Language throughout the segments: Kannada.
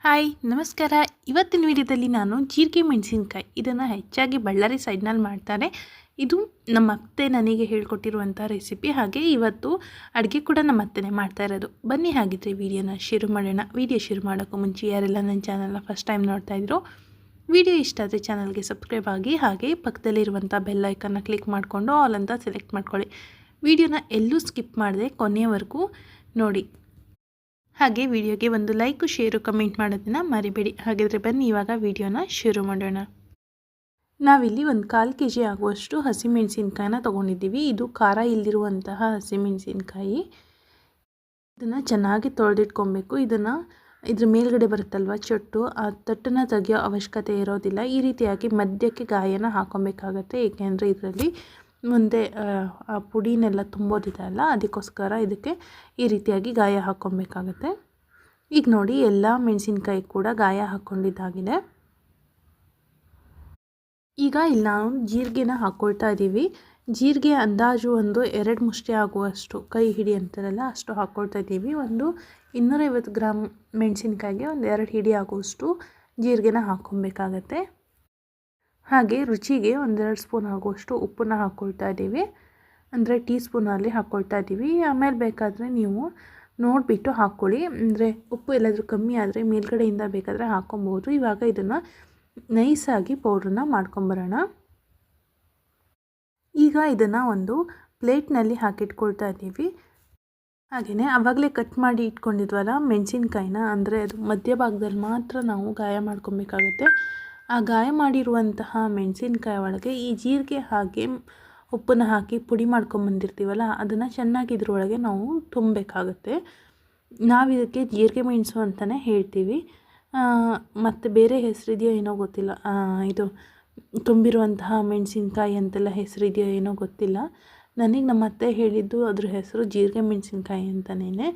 ಹಾಯ್ ನಮಸ್ಕಾರ. ಇವತ್ತಿನ ವಿಡಿಯೋದಲ್ಲಿ ನಾನು ಜೀರಿಗೆ ಮೆಣಸಿನಕಾಯಿ ಇದನ್ನು ಹೆಚ್ಚಾಗಿ ಬಳ್ಳಾರಿ ಸೈಡ್ನಲ್ಲಿ ಮಾಡ್ತಾರೆ. ಇದು ನಮ್ಮ ಅತ್ತೆ ನನಗೆ ಹೇಳ್ಕೊಟ್ಟಿರುವಂಥ ರೆಸಿಪಿ. ಹಾಗೆ ಇವತ್ತು ಅಡುಗೆ ಕೂಡ ನಮ್ಮ ಅತ್ತೆನೇ ಮಾಡ್ತಾ ಇರೋದು. ಬನ್ನಿ ಹಾಗಿದ್ರೆ ವಿಡಿಯೋನ ಶುರು ಮಾಡೋಣ. ವಿಡಿಯೋ ಶುರು ಮಾಡೋಕ್ಕೂ ಮುಂಚೆ ಯಾರೆಲ್ಲ ನನ್ನ ಚಾನಲ್ನ ಫಸ್ಟ್ ಟೈಮ್ ನೋಡ್ತಾ ಇದ್ರು, ವಿಡಿಯೋ ಇಷ್ಟ ಆದರೆ ಚಾನಲ್ಗೆ ಸಬ್ಸ್ಕ್ರೈಬ್ ಆಗಿ, ಹಾಗೆ ಪಕ್ಕದಲ್ಲಿರುವಂಥ ಬೆಲ್ ಐಕನ್ನ ಕ್ಲಿಕ್ ಮಾಡಿಕೊಂಡು ಆಲ್ ಅಂತ ಸೆಲೆಕ್ಟ್ ಮಾಡ್ಕೊಳ್ಳಿ. ವಿಡಿಯೋನ ಎಲ್ಲೂ ಸ್ಕಿಪ್ ಮಾಡದೆ ಕೊನೆಯವರೆಗೂ ನೋಡಿ. ಹಾಗೆ ವಿಡಿಯೋಗೆ ಒಂದು ಲೈಕ್, ಶೇರು, ಕಮೆಂಟ್ ಮಾಡೋದನ್ನು ಮರಿಬೇಡಿ. ಹಾಗಿದ್ರೆ ಬನ್ನಿ ಇವಾಗ ವಿಡಿಯೋನ ಶುರು ಮಾಡೋಣ. ನಾವಿಲ್ಲಿ ಒಂದು 1/4 kg ಆಗುವಷ್ಟು ಹಸಿಮೆಣಸಿನ್ಕಾಯಿನ ತೊಗೊಂಡಿದ್ದೀವಿ. ಇದು ಖಾರ ಇಲ್ಲಿರುವಂತಹ ಹಸಿಮೆಣಸಿನ್ಕಾಯಿ. ಇದನ್ನು ಚೆನ್ನಾಗಿ ತೊಳೆದಿಟ್ಕೊಬೇಕು. ಇದ್ರ ಮೇಲ್ಗಡೆ ಬರುತ್ತಲ್ವ ಚೊಟ್ಟು, ಆ ತಟ್ಟನ್ನು ತೆಗಿಯೋ ಅವಶ್ಯಕತೆ ಇರೋದಿಲ್ಲ. ಈ ರೀತಿಯಾಗಿ ಮಧ್ಯಕ್ಕೆ ಗಾಯನ ಹಾಕೊಬೇಕಾಗತ್ತೆ, ಏಕೆಂದರೆ ಇದರಲ್ಲಿ ಮುಂದೆ ಆ ಪುಡಿನೆಲ್ಲ ತುಂಬೋದಿದೆ ಅಲ್ಲ, ಅದಕ್ಕೋಸ್ಕರ ಇದಕ್ಕೆ ಈ ರೀತಿಯಾಗಿ ಗಾಯ ಹಾಕ್ಕೊಬೇಕಾಗತ್ತೆ. ಈಗ ನೋಡಿ, ಎಲ್ಲ ಮೆಣಸಿನ್ಕಾಯಿ ಕೂಡ ಗಾಯ ಹಾಕ್ಕೊಂಡಿದ್ದಾಗಿದೆ. ಈಗ ಇಲ್ಲಿ ನಾವು ಜೀರಿಗೆನ ಹಾಕ್ಕೊಳ್ತಾ ಇದ್ದೀವಿ. ಜೀರಿಗೆ ಅಂದಾಜು ಒಂದು 2 ಮುಷ್ಟಿ ಆಗುವಷ್ಟು, ಕೈ ಹಿಡಿ ಅಂತಾರಲ್ಲ ಅಷ್ಟು ಹಾಕ್ಕೊಳ್ತಾ ಇದ್ದೀವಿ. ಒಂದು 250 ಗ್ರಾಮ್ ಮೆಣಸಿನ್ಕಾಯಿಗೆ ಒಂದು 2 ಹಿಡಿ ಆಗುವಷ್ಟು ಜೀರಿಗೆನ ಹಾಕ್ಕೊಬೇಕಾಗತ್ತೆ. ಹಾಗೆ ರುಚಿಗೆ 1-2 ಸ್ಪೂನ್ ಆಗುವಷ್ಟು ಉಪ್ಪನ್ನ ಹಾಕ್ಕೊಳ್ತಾ ಇದ್ದೀವಿ, ಅಂದರೆ ಟೀ ಸ್ಪೂನಲ್ಲಿ ಹಾಕ್ಕೊಳ್ತಾ ಇದ್ದೀವಿ. ಆಮೇಲೆ ಬೇಕಾದರೆ ನೀವು ನೋಡಿಬಿಟ್ಟು ಹಾಕ್ಕೊಳ್ಳಿ, ಅಂದರೆ ಉಪ್ಪು ಎಲ್ಲಾದರೂ ಕಮ್ಮಿ ಆದರೆ ಮೇಲ್ಗಡೆಯಿಂದ ಬೇಕಾದರೆ ಹಾಕ್ಕೊಬೋದು. ಇವಾಗ ಇದನ್ನು ನೈಸಾಗಿ ಪೌಡ್ರನ್ನ ಮಾಡ್ಕೊಂಬರೋಣ. ಈಗ ಇದನ್ನು ಒಂದು ಪ್ಲೇಟ್ನಲ್ಲಿ ಹಾಕಿಟ್ಕೊಳ್ತಾ ಇದ್ದೀವಿ. ಹಾಗೆಯೇ ಆವಾಗಲೇ ಕಟ್ ಮಾಡಿ ಇಟ್ಕೊಂಡಿದ್ವಲ್ಲ ಮೆಣಸಿನ್ಕಾಯಿನ, ಅಂದರೆ ಅದು ಮಧ್ಯಭಾಗದಲ್ಲಿ ಮಾತ್ರ ನಾವು ಗಾಯ ಮಾಡ್ಕೊಬೇಕಾಗುತ್ತೆ. ಆ ಗಾಯ ಮಾಡಿರುವಂತಹ ಮೆಣಸಿನ್ಕಾಯಿ ಒಳಗೆ ಈ ಜೀರಿಗೆ ಹಾಗೆ ಉಪ್ಪನ್ನು ಹಾಕಿ ಪುಡಿ ಮಾಡ್ಕೊಂಬಂದಿರ್ತೀವಲ್ಲ, ಅದನ್ನು ಚೆನ್ನಾಗಿ ಇದ್ರೊಳಗೆ ನಾವು ತುಂಬಬೇಕಾಗುತ್ತೆ. ನಾವಿದಕ್ಕೆ ಜೀರಿಗೆ ಮೆಣಸು ಅಂತಲೇ ಹೇಳ್ತೀವಿ, ಮತ್ತು ಬೇರೆ ಹೆಸರಿದೆಯೋ ಏನೋ ಗೊತ್ತಿಲ್ಲ. ಇದು ತುಂಬಿರುವಂತಹ ಮೆಣಸಿನ್ಕಾಯಿ ಅಂತೆಲ್ಲ ಹೆಸರಿದೆಯೋ ಏನೋ ಗೊತ್ತಿಲ್ಲ. ನನಗೆ ನಮ್ಮ ಅತ್ತೆ ಹೇಳಿದ್ದು ಅದ್ರ ಹೆಸರು ಜೀರಿಗೆ ಮೆಣಸಿನ್ಕಾಯಿ ಅಂತಲೇ.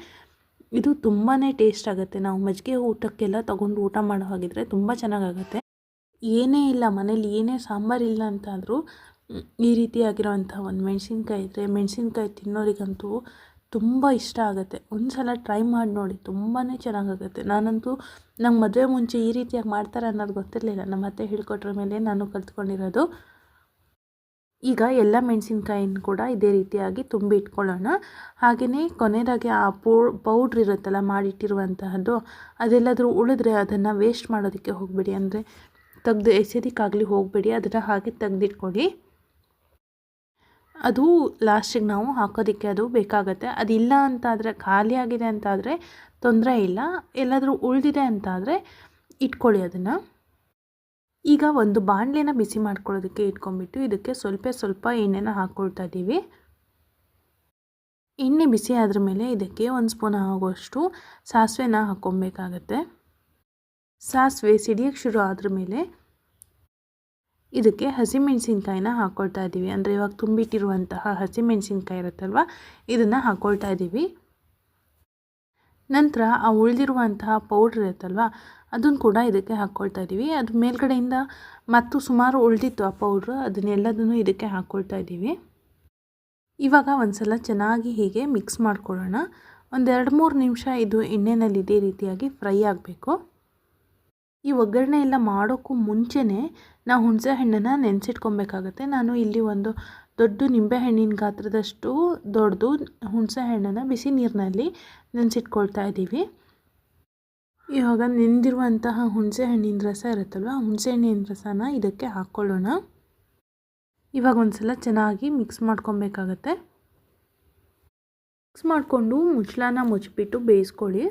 ಇದು ತುಂಬಾ ಟೇಸ್ಟ್ ಆಗುತ್ತೆ. ನಾವು ಮಜ್ಜಿಗೆ ಊಟಕ್ಕೆಲ್ಲ ತೊಗೊಂಡು ಊಟ ಮಾಡೋ ಹಾಗಿದ್ರೆ ತುಂಬ ಚೆನ್ನಾಗಾಗುತ್ತೆ. ಏನೇ ಇಲ್ಲ ಮನೇಲಿ, ಏನೇ ಸಾಂಬಾರಿಲ್ಲ ಅಂತಾದರೂ ಈ ರೀತಿಯಾಗಿರೋವಂಥ ಒಂದು ಮೆಣಸಿನ್ಕಾಯಿ ಇದ್ದರೆ, ಮೆಣಸಿನ್ಕಾಯಿ ತಿನ್ನೋರಿಗಂತೂ ತುಂಬ ಇಷ್ಟ ಆಗುತ್ತೆ. ಒಂದು ಸಲ ಟ್ರೈ ಮಾಡಿ ನೋಡಿ, ತುಂಬಾ ಚೆನ್ನಾಗಾಗುತ್ತೆ. ನಾನಂತೂ ನಂಗೆ ಮದುವೆ ಮುಂಚೆ ಈ ರೀತಿಯಾಗಿ ಮಾಡ್ತಾರೆ ಅನ್ನೋದು ಗೊತ್ತಿರಲಿಲ್ಲ. ನಮ್ಮ ಅತ್ತೆ ಹೇಳ್ಕೊಟ್ರ ಮೇಲೆ ನಾನು ಕಲ್ತ್ಕೊಂಡಿರೋದು. ಈಗ ಎಲ್ಲ ಮೆಣಸಿನ್ಕಾಯಿನ ಕೂಡ ಇದೇ ರೀತಿಯಾಗಿ ತುಂಬಿ ಇಟ್ಕೊಳ್ಳೋಣ. ಹಾಗೆಯೇ ಕೊನೆಯದಾಗಿ ಆ ಪೌಡ್ರ್ ಇರುತ್ತಲ್ಲ ಮಾಡಿಟ್ಟಿರುವಂತಹದ್ದು, ಅದೆಲ್ಲಾದರೂ ಉಳಿದ್ರೆ ಅದನ್ನು ವೇಸ್ಟ್ ಮಾಡೋದಕ್ಕೆ ಹೋಗಬೇಡಿ, ಅಂದರೆ ತೆಗ್ದು ಎಸೆಯೋದಕ್ಕಾಗಲಿ ಹೋಗಬೇಡಿ. ಅದನ್ನು ಹಾಗೆ ತೆಗೆದಿಟ್ಕೊಳ್ಳಿ. ಅದು ಲಾಸ್ಟಿಗೆ ನಾವು ಹಾಕೋದಕ್ಕೆ ಅದು ಬೇಕಾಗತ್ತೆ. ಅದಿಲ್ಲ ಅಂತಾದರೆ, ಖಾಲಿಯಾಗಿದೆ ಅಂತಾದರೆ ತೊಂದರೆ ಇಲ್ಲ. ಎಲ್ಲಾದರೂ ಉಳಿದಿದೆ ಅಂತಾದರೆ ಇಟ್ಕೊಳ್ಳಿ ಅದನ್ನು. ಈಗ ಒಂದು ಬಾಣಲೆನ ಬಿಸಿ ಮಾಡ್ಕೊಳ್ಳೋದಕ್ಕೆ ಇಟ್ಕೊಂಡ್ಬಿಟ್ಟು ಇದಕ್ಕೆ ಸ್ವಲ್ಪ ಎಣ್ಣೆನ ಹಾಕ್ಕೊಳ್ತಾ ಇದ್ದೀವಿ. ಎಣ್ಣೆ ಬಿಸಿ ಆದ್ರ ಮೇಲೆ ಇದಕ್ಕೆ 1 ಸ್ಪೂನ್ ಆಗುವಷ್ಟು ಸಾಸಿವೆನ ಹಾಕ್ಕೊಬೇಕಾಗತ್ತೆ. ಸಾಸಿವೆ ಸಿಡಿಯೋಕ್ಕೆ ಶುರು ಆದ್ರ ಮೇಲೆ ಇದಕ್ಕೆ ಹಸಿಮೆಣಸಿನ್ಕಾಯಿನ ಹಾಕ್ಕೊಳ್ತಾ ಇದ್ದೀವಿ. ಅಂದರೆ ಇವಾಗ ತುಂಬಿಟ್ಟಿರುವಂತಹ ಹಸಿಮೆಣಸಿನ್ಕಾಯಿ ಇರುತ್ತಲ್ವ, ಇದನ್ನು ಹಾಕ್ಕೊಳ್ತಾ ಇದ್ದೀವಿ. ನಂತರ ಆ ಉಳಿದಿರುವಂತಹ ಪೌಡ್ರ್ ಇರುತ್ತಲ್ವ, ಅದನ್ನು ಕೂಡ ಇದಕ್ಕೆ ಹಾಕ್ಕೊಳ್ತಾ ಇದ್ದೀವಿ. ಅದು ಮೇಲ್ಗಡೆಯಿಂದ ಮತ್ತು ಸುಮಾರು ಉಳಿದಿತ್ತು ಆ ಪೌಡ್ರು, ಅದನ್ನೆಲ್ಲದನ್ನು ಇದಕ್ಕೆ ಹಾಕ್ಕೊಳ್ತಾ ಇದ್ದೀವಿ. ಇವಾಗ ಒಂದು ಸಲ ಚೆನ್ನಾಗಿ ಹೀಗೆ ಮಿಕ್ಸ್ ಮಾಡ್ಕೊಳ್ಳೋಣ. ಒಂದು 2-3 ನಿಮಿಷ ಇದು ಎಣ್ಣೆಯಲ್ಲಿ ಇದೇ ರೀತಿಯಾಗಿ ಫ್ರೈ ಆಗಬೇಕು. ಈ ಒಗ್ಗರಣೆ ಎಲ್ಲ ಮಾಡೋಕ್ಕೂ ಮುಂಚೆನೇ ನಾವು ಹುಣಸೆ ಹಣ್ಣನ್ನು ನೆನೆಸಿಟ್ಕೊಬೇಕಾಗತ್ತೆ. ನಾನು ಇಲ್ಲಿ ಒಂದು ದೊಡ್ಡ ನಿಂಬೆಹಣ್ಣಿನ ಗಾತ್ರದಷ್ಟು ದೊಡ್ಡದು ಹುಣಸೆ ಹಣ್ಣನ್ನು ಬಿಸಿ ನೀರಿನಲ್ಲಿ ನೆನೆಸಿಟ್ಕೊಳ್ತಾ ಇದ್ದೀವಿ. ಇವಾಗ ನೆಂದಿರುವಂತಹ ಹುಣಸೆ ಹಣ್ಣಿನ ರಸ ಇರುತ್ತಲ್ವ, ಹುಣಸೆ ಹಣ್ಣಿನ ರಸನ ಇದಕ್ಕೆ ಹಾಕ್ಕೊಳ್ಳೋಣ. ಇವಾಗ ಒಂದು ಸಲ ಚೆನ್ನಾಗಿ ಮಿಕ್ಸ್ ಮಾಡ್ಕೊಬೇಕಾಗತ್ತೆ. ಮಿಕ್ಸ್ ಮಾಡಿಕೊಂಡು ಮುಚ್ಚಳನ ಮುಚ್ಚಿಬಿಟ್ಟು ಬೇಯಿಸ್ಕೊಳ್ಳಿ.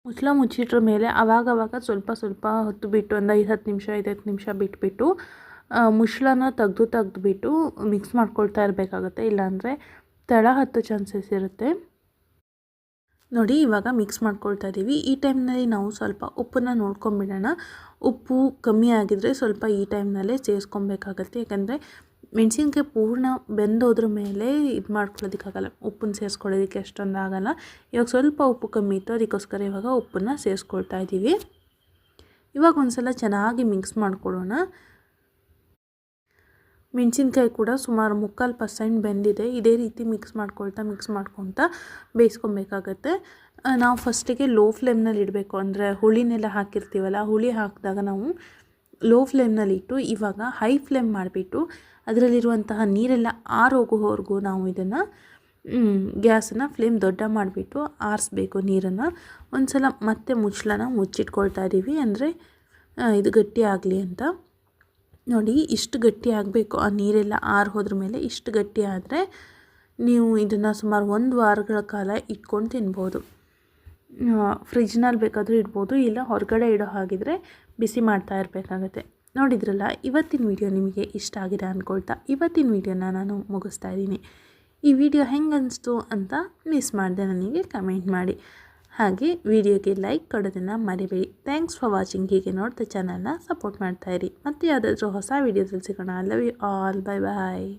ಮುಚ್ಚಳ ಮುಚ್ಚಿಟ್ರ ಮೇಲೆ ಆವಾಗವಾಗ ಸ್ವಲ್ಪ ಹೊತ್ತು ಬಿಟ್ಟು, ಒಂದು 5-10 ನಿಮಿಷ 5 ನಿಮಿಷ ಬಿಟ್ಬಿಟ್ಟು ಮುಚ್ಚಳನ ತೆಗೆದುಬಿಟ್ಟು ಮಿಕ್ಸ್ ಮಾಡ್ಕೊಳ್ತಾ ಇರಬೇಕಾಗತ್ತೆ. ಇಲ್ಲಾಂದರೆ ತಳ ಹತ್ತೋ ಚಾನ್ಸಸ್ ಇರುತ್ತೆ. ನೋಡಿ, ಇವಾಗ ಮಿಕ್ಸ್ ಮಾಡ್ಕೊಳ್ತಾ ಇದ್ದೀವಿ. ಈ ಟೈಮ್ನಲ್ಲಿ ನಾವು ಸ್ವಲ್ಪ ಉಪ್ಪನ್ನು ನೋಡ್ಕೊಂಬಿಡೋಣ. ಉಪ್ಪು ಕಮ್ಮಿ ಆಗಿದ್ರೆ ಸ್ವಲ್ಪ ಈ ಟೈಮ್ನಲ್ಲೇ ಸೇರಿಸ್ಕೊಬೇಕಾಗತ್ತೆ. ಯಾಕಂದರೆ ಮೆಣಸಿನ್ಕಾಯಿ ಪೂರ್ಣ ಬೆಂದೋದ್ರ ಮೇಲೆ ಇದು ಮಾಡ್ಕೊಳ್ಳೋದಕ್ಕಾಗಲ್ಲ, ಉಪ್ಪನ್ನು ಸೇರಿಸ್ಕೊಳ್ಳೋದಕ್ಕೆ ಅಷ್ಟೊಂದು ಆಗೋಲ್ಲ. ಇವಾಗ ಸ್ವಲ್ಪ ಉಪ್ಪು ಕಮ್ಮಿ ಇತ್ತು, ಅದಕ್ಕೋಸ್ಕರ ಇವಾಗ ಉಪ್ಪನ್ನು ಸೇರಿಸ್ಕೊಳ್ತಾ ಇದ್ದೀವಿ. ಇವಾಗ ಒಂದು ಸಲ ಚೆನ್ನಾಗಿ ಮಿಕ್ಸ್ ಮಾಡ್ಕೊಳ್ಳೋಣ. ಮೆಣಸಿನ್ಕಾಯಿ ಕೂಡ ಸುಮಾರು 3/4% ಬೆಂದಿದೆ. ಇದೇ ರೀತಿ ಮಿಕ್ಸ್ ಮಾಡ್ಕೊಳ್ತಾ ಬೇಯಿಸ್ಕೊಬೇಕಾಗತ್ತೆ. ನಾವು ಫಸ್ಟಿಗೆ ಲೋ ಫ್ಲೇಮ್ನಲ್ಲಿ ಇಡಬೇಕು. ಅಂದರೆ ಹುಳಿನೆಲ್ಲ ಹಾಕಿರ್ತೀವಲ್ಲ, ಹುಳಿ ಹಾಕಿದಾಗ ನಾವು ಲೋ ಫ್ಲೇಮ್ನಲ್ಲಿ ಇಟ್ಟು ಇವಾಗ ಹೈ ಫ್ಲೇಮ್ ಮಾಡಿಬಿಟ್ಟು ಅದರಲ್ಲಿರುವಂತಹ ನೀರೆಲ್ಲ ಆರೋಗೋವರೆಗೂ ನಾವು ಇದನ್ನು ಗ್ಯಾಸನ್ನು ಫ್ಲೇಮ್ ದೊಡ್ಡ ಮಾಡಿಬಿಟ್ಟು ಆರಿಸ್ಬೇಕು ನೀರನ್ನು. ಒಂದು ಸಲ ಮತ್ತೆ ಮುಚ್ಚಳನ ಮುಚ್ಚಿಟ್ಕೊಳ್ತಾ ಇದ್ದೀವಿ, ಅಂದರೆ ಇದು ಗಟ್ಟಿ ಆಗಲಿ ಅಂತ. ನೋಡಿ ಇಷ್ಟು ಗಟ್ಟಿ ಆಗಬೇಕು, ಆ ನೀರೆಲ್ಲ ಆರು ಹೋದ್ರ ಮೇಲೆ ಇಷ್ಟು ಗಟ್ಟಿ ಆದರೆ ನೀವು ಇದನ್ನು ಸುಮಾರು 1 ವಾರಗಳ ಕಾಲ ಇಟ್ಕೊಂಡು ತಿನ್ಬೋದು. ಫ್ರಿಜ್ನಲ್ಲಿ ಬೇಕಾದರೂ ಇಡ್ಬೋದು, ಇಲ್ಲ ಹೊರಗಡೆ ಇಡೋ ಹಾಗಿದ್ರೆ ಬಿಸಿ ಮಾಡ್ತಾ ಇರಬೇಕಾಗತ್ತೆ. ನೋಡಿದ್ರಲ್ಲ, ಇವತ್ತಿನ ವಿಡಿಯೋ ನಿಮಗೆ ಇಷ್ಟ ಆಗಿದೆ ಅಂದ್ಕೊಳ್ತಾ ಇವತ್ತಿನ ವಿಡಿಯೋನ ನಾನು ಮುಗಿಸ್ತಾ ಇದ್ದೀನಿ. ಈ ವಿಡಿಯೋ ಹೆಂಗೆ ಅನಿಸ್ತು ಅಂತ ಮಿಸ್ ಮಾಡಿದೆ ನನಗೆ ಕಮೆಂಟ್ ಮಾಡಿ. ಹಾಗೆ ವಿಡಿಯೋಗೆ ಲೈಕ್ ಕೊಡೋದನ್ನು ಮರಿಬೇಡಿ. Thanks for watching. ಹೀಗೆ ನೋಡ್ತಾ ಚಾನಲ್ನ ಸಪೋರ್ಟ್ ಮಾಡ್ತಾಯಿರಿ. ಮತ್ತು ಯಾವುದಾದ್ರೂ ಹೊಸ ವಿಡಿಯೋದಲ್ಲಿ ಸಿಗೋಣ. I love you all. Bye bye.